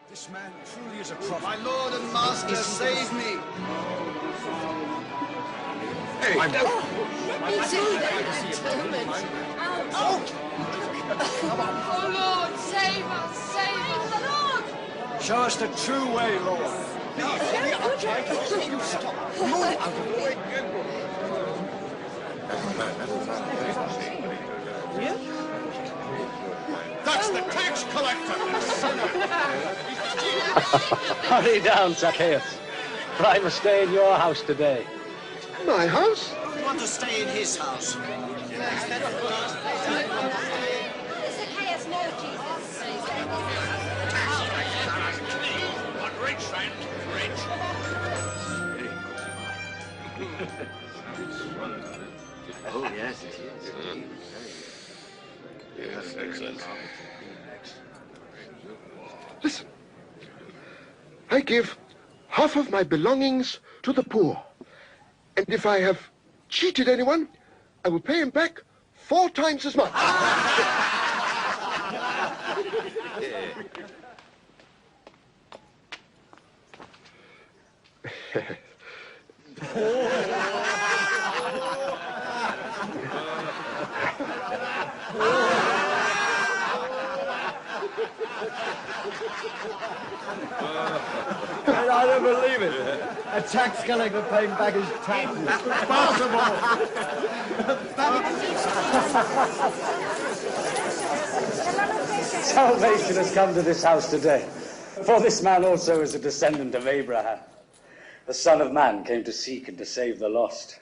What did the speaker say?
This man truly is a prophet. My Lord and Master, save me! Hey! Let me see that, gentlemen. Out! Oh, Lord, save us, save us, Lord! Show us the true way, Lord. Stop! Move out of the way! That's the tax collector! Hurry down, Zacchaeus. For I must stay in your house today. My house? We want to stay in his house. Zacchaeus, no, Jesus. But rich, friend, rich. Oh, yes, it is. Yes, excellent. Listen. I give half of my belongings to the poor. And if I have cheated anyone, I will pay him back 4 times as much. I don't believe it. A tax collector paying back his taxes. Impossible! Salvation has come to this house today. For this man also is a descendant of Abraham. The Son of Man came to seek and to save the lost.